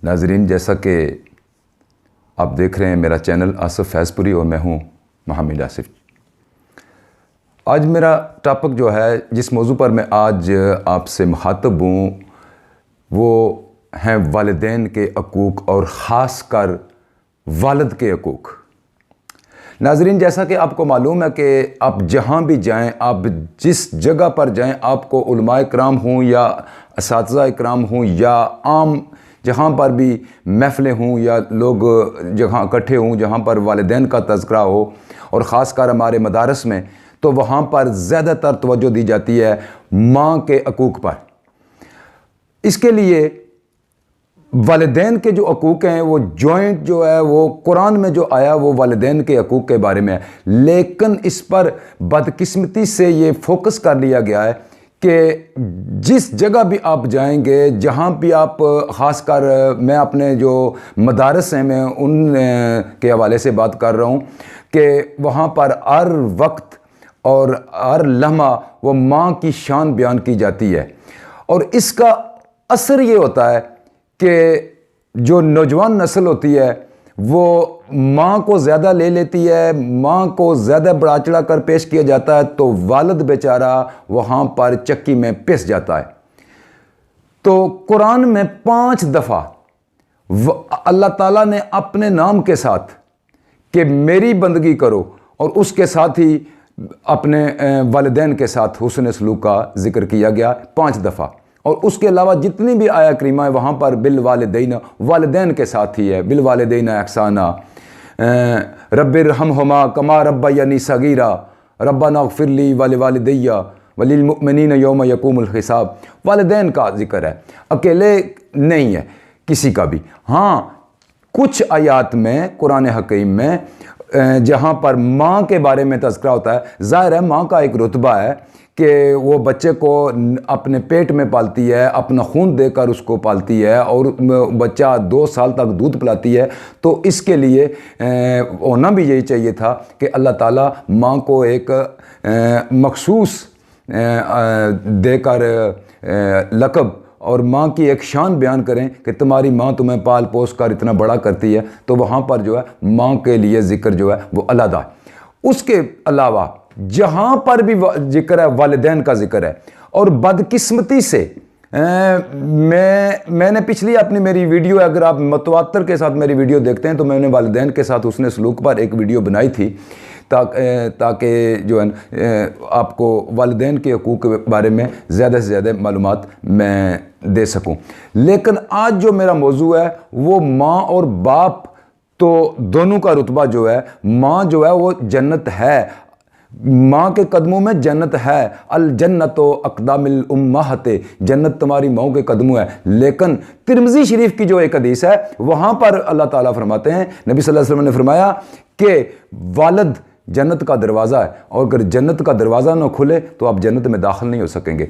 ناظرین، جیسا کہ آپ دیکھ رہے ہیں میرا چینل آصف فیض پوری اور میں ہوں محمد آصف۔ آج میرا ٹاپک جو ہے، جس موضوع پر میں آج آپ سے مخاطب ہوں، وہ ہیں والدین کے حقوق اور خاص کر والد کے حقوق۔ ناظرین، جیسا کہ آپ کو معلوم ہے کہ آپ جہاں بھی جائیں، آپ جس جگہ پر جائیں، آپ کو علماء اکرام ہوں یا اساتذہ اکرام ہوں یا عام جہاں پر بھی محفلیں ہوں یا لوگ جہاں اکٹھے ہوں جہاں پر والدین کا تذکرہ ہو، اور خاص کر ہمارے مدارس میں، تو وہاں پر زیادہ تر توجہ دی جاتی ہے ماں کے حقوق پر۔ اس کے لیے والدین کے جو حقوق ہیں وہ جوائنٹ جو ہے، وہ قرآن میں جو آیا وہ والدین کے حقوق کے بارے میں ہے، لیکن اس پر بدقسمتی سے یہ فوکس کر لیا گیا ہے کہ جس جگہ بھی آپ جائیں گے، جہاں بھی آپ، خاص کر میں اپنے جو مدارس ہیں میں ان کے حوالے سے بات کر رہا ہوں کہ وہاں پر ہر وقت اور ہر لمحہ وہ ماں کی شان بیان کی جاتی ہے، اور اس کا اثر یہ ہوتا ہے کہ جو نوجوان نسل ہوتی ہے وہ ماں کو زیادہ لے لیتی ہے، ماں کو زیادہ بڑھا چڑھا کر پیش کیا جاتا ہے، تو والد بیچارہ وہاں پر چکی میں پس جاتا ہے۔ تو قرآن میں 5 دفعہ اللہ تعالیٰ نے اپنے نام کے ساتھ کہ میری بندگی کرو، اور اس کے ساتھ ہی اپنے والدین کے ساتھ حسن سلوک کا ذکر کیا گیا 5 دفعہ، اور اس کے علاوہ جتنی بھی آیا کریمہ ہے وہاں پر بالوالدین، والدین کے ساتھ ہی ہے، بالوالدین احسانا، رب ارحمہما کما ربیانی صغیرا، ربنا اغفر لی ولوالدی وللمؤمنین یوم یقوم الحساب۔ والدین کا ذکر ہے، اکیلے نہیں ہے کسی کا بھی۔ ہاں، کچھ آیات میں قرآن حکیم میں جہاں پر ماں کے بارے میں تذکرہ ہوتا ہے، ظاہر ہے ماں کا ایک رتبہ ہے کہ وہ بچے کو اپنے پیٹ میں پالتی ہے، اپنا خون دے کر اس کو پالتی ہے، اور بچہ 2 سال تک دودھ پلاتی ہے، تو اس کے لیے ہونا بھی یہی چاہیے تھا کہ اللہ تعالیٰ ماں کو ایک مخصوص دے کر لقب اور ماں کی ایک شان بیان کریں کہ تمہاری ماں تمہیں پال پوس کر اتنا بڑا کرتی ہے، تو وہاں پر جو ہے ماں کے لیے ذکر جو ہے وہ علیحدہ ہے۔ اس کے علاوہ جہاں پر بھی ذکر ہے والدین کا ذکر ہے، اور بدقسمتی سے میں نے پچھلی اپنی میری ویڈیو، اگر آپ متواتر کے ساتھ میری ویڈیو دیکھتے ہیں تو میں نے والدین کے ساتھ حسن سلوک پر ایک ویڈیو بنائی تھی تاکہ جو ہے آپ کو والدین کے حقوق کے بارے میں زیادہ سے زیادہ معلومات میں دے سکوں۔ لیکن آج جو میرا موضوع ہے وہ ماں اور باپ، تو دونوں کا رتبہ جو ہے، ماں جو ہے وہ جنت ہے، ماں کے قدموں میں جنت ہے، الجنت و اقدام الامہات، جنت تمہاری ماں کے قدموں ہے۔ لیکن ترمذی شریف کی جو ایک حدیث ہے وہاں پر اللہ تعالیٰ فرماتے ہیں، نبی صلی اللہ علیہ وسلم نے فرمایا کہ والد جنت کا دروازہ ہے، اور اگر جنت کا دروازہ نہ کھلے تو آپ جنت میں داخل نہیں ہو سکیں گے۔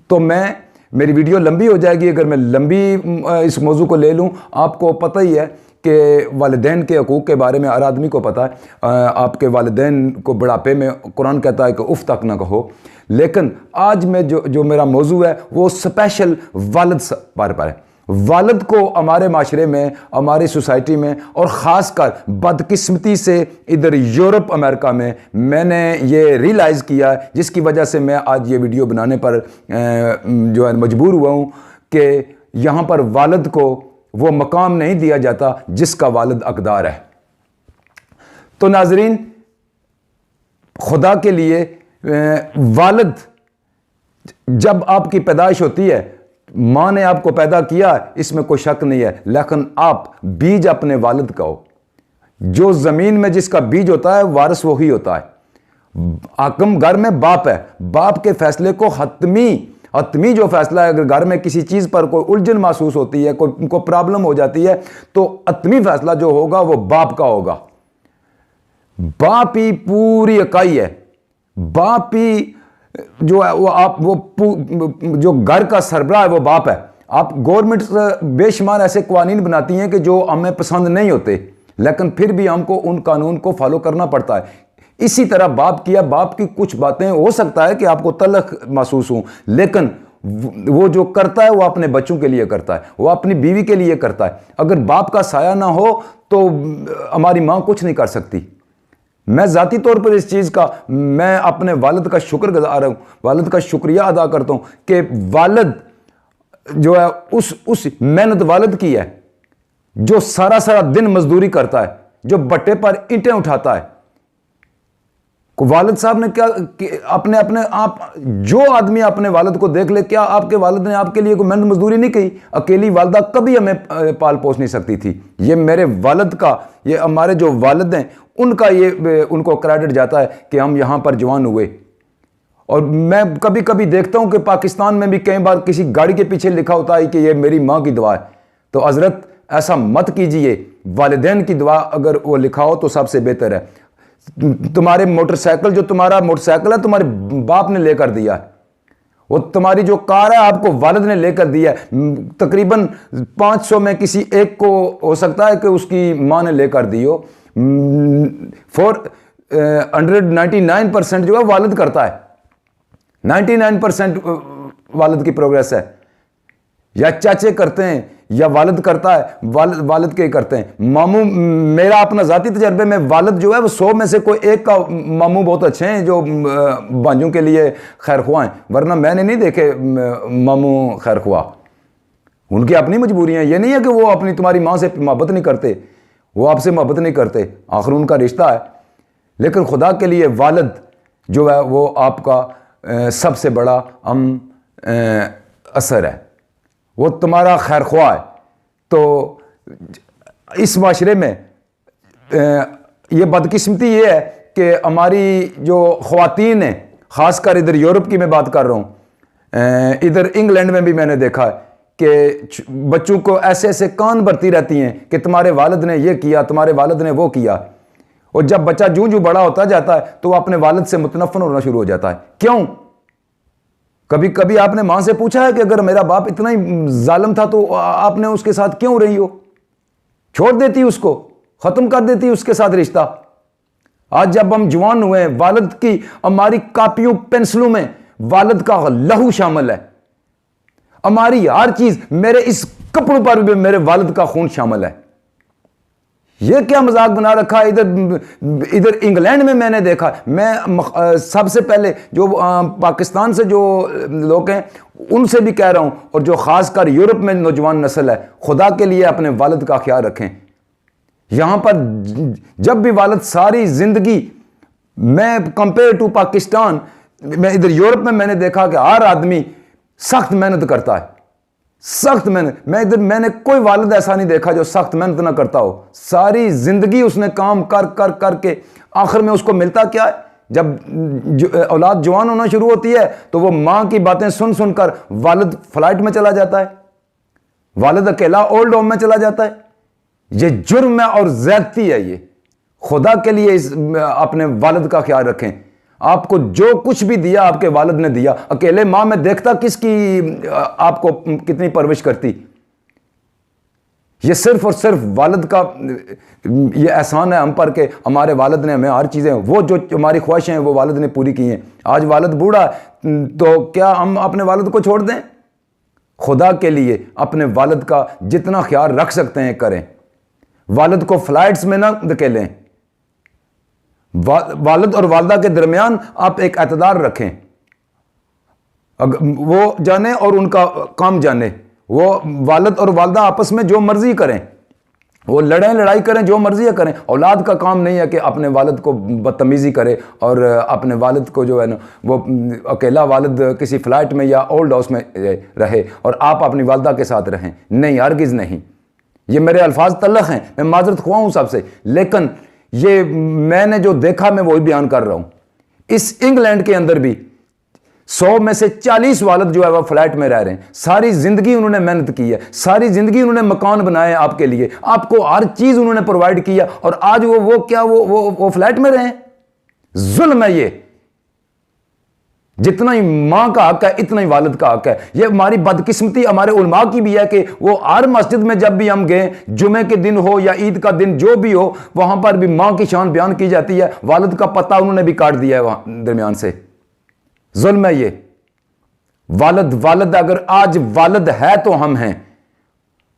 تو میری ویڈیو لمبی ہو جائے گی اگر میں لمبی اس موضوع کو لے لوں۔ آپ کو پتہ ہی ہے کہ والدین کے حقوق کے بارے میں ہر آدمی کو پتہ ہے، آپ کے والدین کو بڑھاپے میں قرآن کہتا ہے کہ اف تک نہ کہو، لیکن آج میں جو میرا موضوع ہے وہ اسپیشل والد پر ہے۔ والد کو ہمارے معاشرے میں، ہماری سوسائٹی میں، اور خاص کر بدقسمتی سے ادھر یورپ امریکہ میں نے یہ ریلائز کیا ہے، جس کی وجہ سے میں آج یہ ویڈیو بنانے پر جو ہے مجبور ہوا ہوں کہ یہاں پر والد کو وہ مقام نہیں دیا جاتا جس کا والد حقدار ہے۔ تو ناظرین، خدا کے لیے والد، جب آپ کی پیدائش ہوتی ہے، ماں نے آپ کو پیدا کیا، اس میں کوئی شک نہیں ہے، لیکن آپ بیج اپنے والد کا ہو۔ جو زمین میں جس کا بیج ہوتا ہے وارث وہی ہوتا ہے۔ حاکم گھر میں باپ ہے، باپ کے فیصلے کو حتمی جو فیصلہ ہے، اگر گھر میں کسی چیز پر کوئی الجھن محسوس ہوتی ہے، کوئی پرابلم ہو جاتی ہے، تو حتمی فیصلہ جو ہوگا وہ باپ کا ہوگا۔ باپ ہی پوری اکائی ہے، باپ ہی جو ہے جو گھر کا سربراہ ہے وہ باپ ہے۔ آپ گورنمنٹ بے شمار ایسے قوانین بناتی ہیں کہ جو ہمیں پسند نہیں ہوتے، لیکن پھر بھی ہم کو ان قانون کو فالو کرنا پڑتا ہے۔ اسی طرح باپ کی کچھ باتیں ہو سکتا ہے کہ آپ کو تلخ محسوس ہوں، لیکن وہ جو کرتا ہے وہ اپنے بچوں کے لیے کرتا ہے, وہ اپنی بیوی کے لیے کرتا ہے. اگر باپ کا سایہ نہ ہو تو ہماری ماں کچھ نہیں کر سکتی. میں ذاتی طور پر اس چیز کا میں اپنے والد کا شکر گزار ہوں, والد کا شکریہ ادا کرتا ہوں کہ والد جو ہے اس محنت والد کی ہے جو سارا دن مزدوری کرتا ہے, جو بٹے پر اینٹیں اٹھاتا ہے. والد صاحب نے کیا اپنے آپ, جو آدمی اپنے والد کو دیکھ لے, کیا آپ کے والد نے آپ کے لیے کوئی محنت مزدوری نہیں کی؟ اکیلی والدہ کبھی ہمیں پال پوس نہیں سکتی تھی. یہ میرے والد کا, یہ ہمارے جو والد ہیں ان کا ان کو کریڈٹ جاتا ہے کہ ہم یہاں پر جوان ہوئے. اور میں کبھی کبھی دیکھتا ہوں کہ پاکستان میں بھی کئی بار کسی گاڑی کے پیچھے لکھا ہوتا ہے کہ یہ میری ماں کی دعا ہے. تو حضرت ایسا مت کیجئے, والدین کی دعا اگر وہ لکھا ہو تو سب سے بہتر ہے. تمہارے موٹر سائیکل, جو تمہارا موٹر سائیکل ہے تمہارے باپ نے لے کر دیا ہے, وہ تمہاری جو کار ہے آپ کو والد نے لے کر دیا ہے. تقریباً 500 میں کسی ایک کو ہو سکتا ہے کہ اس کی ماں نے لے کر دی ہو. 199% جو ہے والد کرتا ہے, 99% والد کی پروگریس ہے. یا چاچے کرتے ہیں یا والد کرتا ہے, والد کے کرتے ہیں. ماموں, میرا اپنا ذاتی تجربے میں والد جو ہے وہ 100 میں سے کوئی ایک کا ماموں بہت اچھے ہیں جو بانجوں کے لیے خیر خواہ ہیں, ورنہ میں نے نہیں دیکھے ماموں خیر خواہ. ان کی اپنی مجبوریاں, یہ نہیں ہے کہ وہ اپنی تمہاری ماں سے محبت نہیں کرتے, وہ آپ سے محبت نہیں کرتے, آخر ان کا رشتہ ہے. لیکن خدا کے لیے والد جو ہے وہ آپ کا سب سے بڑا اثر ہے, وہ تمہارا خیر خواہ ہے. تو اس معاشرے میں یہ بدقسمتی یہ ہے کہ ہماری جو خواتین ہیں, خاص کر ادھر یورپ کی میں بات کر رہا ہوں, ادھر انگلینڈ میں بھی میں نے دیکھا ہے کہ بچوں کو ایسے کان بھرتی رہتی ہیں کہ تمہارے والد نے یہ کیا, تمہارے والد نے وہ کیا. اور جب بچہ جوں بڑا ہوتا جاتا ہے تو وہ اپنے والد سے متنفر ہونا شروع ہو جاتا ہے. کیوں؟ کبھی آپ نے ماں سے پوچھا ہے کہ اگر میرا باپ اتنا ہی ظالم تھا تو آپ نے اس کے ساتھ کیوں رہی ہو؟ چھوڑ دیتی اس کو, ختم کر دیتی اس کے ساتھ رشتہ. آج جب ہم جوان ہوئے ہیں, والد کی ہماری کاپیوں پینسلوں میں والد کا لہو شامل ہے, ہماری ہر چیز, میرے اس کپڑوں پر بھی میرے والد کا خون شامل ہے. یہ کیا مذاق بنا رکھا ہے؟ ادھر انگلینڈ میں نے دیکھا. میں سب سے پہلے جو پاکستان سے جو لوگ ہیں ان سے بھی کہہ رہا ہوں, اور جو خاص کر یورپ میں نوجوان نسل ہے, خدا کے لیے اپنے والد کا خیال رکھیں. یہاں پر جب بھی والد ساری زندگی, میں کمپیئر ٹو پاکستان, میں ادھر یورپ میں نے دیکھا کہ ہر آدمی سخت محنت کرتا ہے, سخت محنت. میں نے کوئی والد ایسا نہیں دیکھا جو سخت محنت نہ کرتا ہو. ساری زندگی اس نے کام کر کے آخر میں اس کو ملتا کیا ہے؟ جب اولاد جوان ہونا شروع ہوتی ہے تو وہ ماں کی باتیں سن کر والد فلائٹ میں چلا جاتا ہے, والد اکیلا اولڈ ہوم میں چلا جاتا ہے. یہ جرم ہے اور زیادتی ہے. یہ خدا کے لیے اپنے والد کا خیال رکھیں. آپ کو جو کچھ بھی دیا آپ کے والد نے دیا. اکیلے ماں میں دیکھتا کس کی آپ کو کتنی پرورش کرتی. یہ صرف اور صرف والد کا یہ احسان ہے ہم پر کہ ہمارے والد نے ہمیں ہر چیزیں, وہ جو ہماری خواہشیں ہیں وہ والد نے پوری کی ہیں. آج والد بوڑھا تو کیا ہم اپنے والد کو چھوڑ دیں؟ خدا کے لیے اپنے والد کا جتنا خیال رکھ سکتے ہیں کریں. والد کو فلائٹس میں نہ دھکیلیں. والد اور والدہ کے درمیان آپ ایک اعتدال رکھیں. وہ جانے اور ان کا کام جانے. وہ والد اور والدہ آپس میں جو مرضی کریں, وہ لڑائی کریں, جو مرضی کریں. اولاد کا کام نہیں ہے کہ اپنے والد کو بدتمیزی کرے اور اپنے والد کو جو ہے نا وہ اکیلا والد کسی فلائٹ میں یا اولڈ ہاؤس میں رہے اور آپ اپنی والدہ کے ساتھ رہیں. نہیں, ہرگز نہیں. یہ میرے الفاظ تلخ ہیں, میں معذرت خواہ ہوں سب سے, لیکن یہ میں نے جو دیکھا میں وہی بیان کر رہا ہوں. اس انگلینڈ کے اندر بھی 100 میں سے 40 والد جو ہے وہ فلیٹ میں رہ رہے ہیں. ساری زندگی انہوں نے محنت کی ہے, ساری زندگی انہوں نے مکان بنائے آپ کے لیے, آپ کو ہر چیز انہوں نے پرووائڈ کیا, اور آج وہ فلیٹ میں رہے ہیں. ظلم ہے یہ. جتنا ہی ماں کا حق ہے اتنا ہی والد کا حق ہے. یہ ہماری بدقسمتی ہمارے علماء کی بھی ہے کہ وہ ہر مسجد میں جب بھی ہم گئے, جمعے کے دن ہو یا عید کا دن جو بھی ہو, وہاں پر بھی ماں کی شان بیان کی جاتی ہے. والد کا پتہ انہوں نے بھی کاٹ دیا ہے وہاں درمیان سے. ظلم ہے یہ. والد اگر آج والد ہے تو ہم ہیں،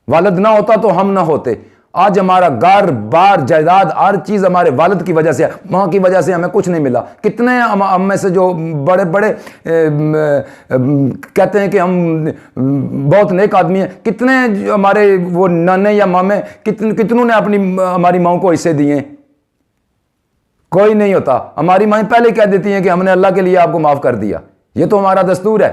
والد نہ ہوتا تو ہم نہ ہوتے۔ آج ہمارا گھر بار جائیداد ہر چیز ہمارے والد کی وجہ سے ہے، ماں کی وجہ سے ہمیں کچھ نہیں ملا۔ کتنے ہم میں سے جو بڑے بڑے کہتے ہیں کہ ہم بہت نیک آدمی ہیں، کتنے ہمارے وہ نانے یا مامے کتنوں نے اپنی ہماری ماں کو حصے دیے؟ کوئی نہیں ہوتا۔ ہماری مائیں پہلے کہہ دیتی ہیں کہ ہم نے اللہ کے لیے آپ کو معاف کر دیا، یہ تو ہمارا دستور ہے۔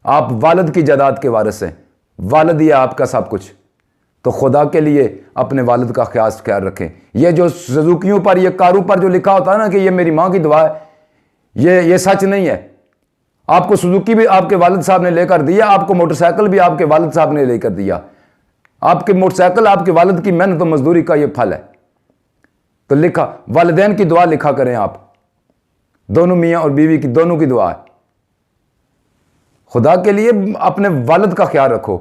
آپ والد کی جائیداد کے وارث ہیں، والد ہی ہے آپ کا سب کچھ، تو خدا کے لیے اپنے والد کا خیال رکھیں۔ یہ جو سزوکیوں پر، یہ کاروں پر جو لکھا ہوتا ہے نا کہ یہ میری ماں کی دعا ہے، یہ سچ نہیں ہے۔ آپ کو سزوکی بھی آپ کے والد صاحب نے لے کر دیا، آپ کو موٹر سائیکل بھی آپ کے والد صاحب نے لے کر دیا۔ آپ کے موٹر سائیکل آپ کے والد کی محنت و مزدوری کا یہ پھل ہے۔ تو لکھا والدین کی دعا لکھا کریں آپ، دونوں میاں اور بیوی کی دونوں کی دعا ہے۔ خدا کے لیے اپنے والد کا خیال رکھو۔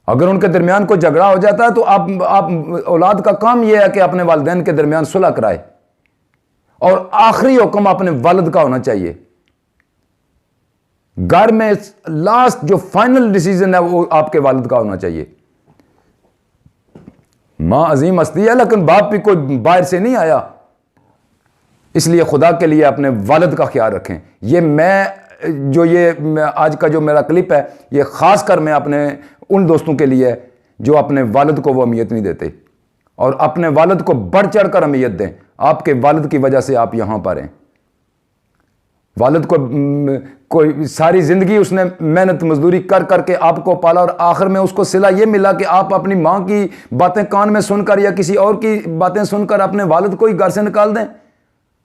اگر ان کے درمیان کوئی جھگڑا ہو جاتا ہے تو آپ اولاد کا کام یہ ہے کہ اپنے والدین کے درمیان صلح کرائے، اور آخری حکم اپنے والد کا ہونا چاہیے۔ گھر میں لاسٹ جو فائنل ڈیسیژن ہے وہ آپ کے والد کا ہونا چاہیے۔ ماں عظیم ہستی ہے لیکن باپ بھی کوئی باہر سے نہیں آیا، اس لیے خدا کے لیے اپنے والد کا خیال رکھیں۔ یہ آج کا جو میرا کلپ ہے، یہ خاص کر میں اپنے ان دوستوں کے لیے جو اپنے والد کو وہ اہمیت نہیں دیتے، اور اپنے والد کو بڑھ چڑھ کر اہمیت دیں۔ آپ کے والد کی وجہ سے آپ یہاں پر ہیں۔ والد کو کوئی ساری زندگی اس نے محنت مزدوری کر کر کے آپ کو پالا، اور آخر میں اس کو صلہ یہ ملا کہ آپ اپنی ماں کی باتیں کان میں سن کر یا کسی اور کی باتیں سن کر اپنے والد کو ہی گھر سے نکال دیں۔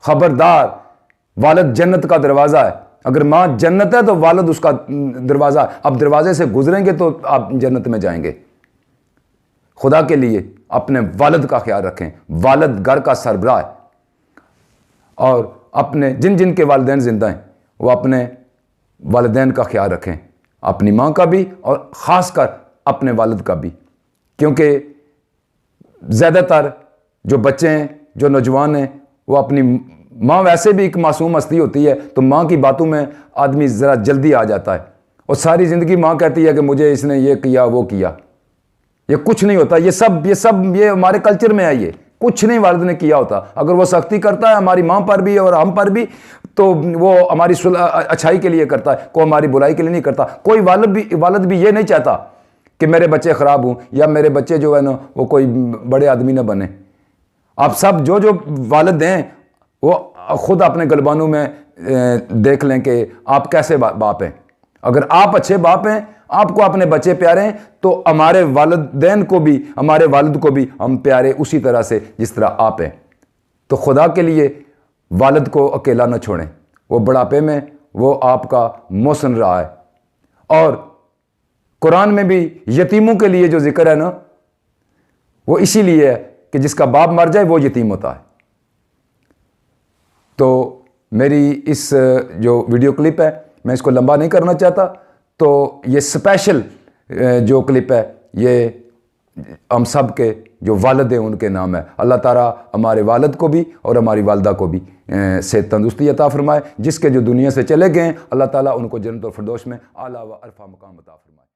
خبردار، والد جنت کا دروازہ ہے۔ اگر ماں جنت ہے تو والد اس کا دروازہ، اب دروازے سے گزریں گے تو آپ جنت میں جائیں گے۔ خدا کے لیے اپنے والد کا خیال رکھیں۔ والد گھر کا سربراہ ہے، اور اپنے جن کے والدین زندہ ہیں وہ اپنے والدین کا خیال رکھیں، اپنی ماں کا بھی اور خاص کر اپنے والد کا بھی، کیونکہ زیادہ تر جو بچے ہیں، جو نوجوان ہیں، وہ اپنی ماں ویسے بھی ایک معصوم ہستی ہوتی ہے، تو ماں کی باتوں میں آدمی ذرا جلدی آ جاتا ہے، اور ساری زندگی ماں کہتی ہے کہ مجھے اس نے یہ کیا وہ کیا۔ یہ کچھ نہیں ہوتا، یہ ہمارے کلچر میں ہے، یہ کچھ نہیں والد نے کیا ہوتا۔ اگر وہ سختی کرتا ہے ہماری ماں پر بھی اور ہم پر بھی، تو وہ ہماری اچھائی کے لیے کرتا ہے، کوئی ہماری برائی کے لیے نہیں کرتا۔ کوئی والد بھی یہ نہیں چاہتا کہ میرے بچے خراب ہوں، یا میرے بچے جو ہے نا وہ کوئی بڑے آدمی نہ بنے۔ آپ سب جو والد ہیں وہ خود اپنے گلبانوں میں دیکھ لیں کہ آپ کیسے باپ ہیں۔ اگر آپ اچھے باپ ہیں، آپ کو اپنے بچے پیارے ہیں، تو ہمارے والدین کو بھی، ہمارے والد کو بھی ہم پیارے اسی طرح سے جس طرح آپ ہیں۔ تو خدا کے لیے والد کو اکیلا نہ چھوڑیں، وہ بڑھاپے میں وہ آپ کا محسن رہا ہے۔ اور قرآن میں بھی یتیموں کے لیے جو ذکر ہے نا، وہ اسی لیے ہے کہ جس کا باپ مر جائے وہ یتیم ہوتا ہے۔ تو میری اس جو ویڈیو کلپ ہے، میں اس کو لمبا نہیں کرنا چاہتا، تو یہ اسپیشل جو کلپ ہے یہ ہم سب کے جو والد ہیں ان کے نام ہے۔ اللہ تعالیٰ ہمارے والد کو بھی اور ہماری والدہ کو بھی صحت تندرستی عطا فرمائے۔ جس کے جو دنیا سے چلے گئے ہیں، اللہ تعالیٰ ان کو جنت الفردوس میں اعلیٰ و عرفہ مقام عطا فرمائے۔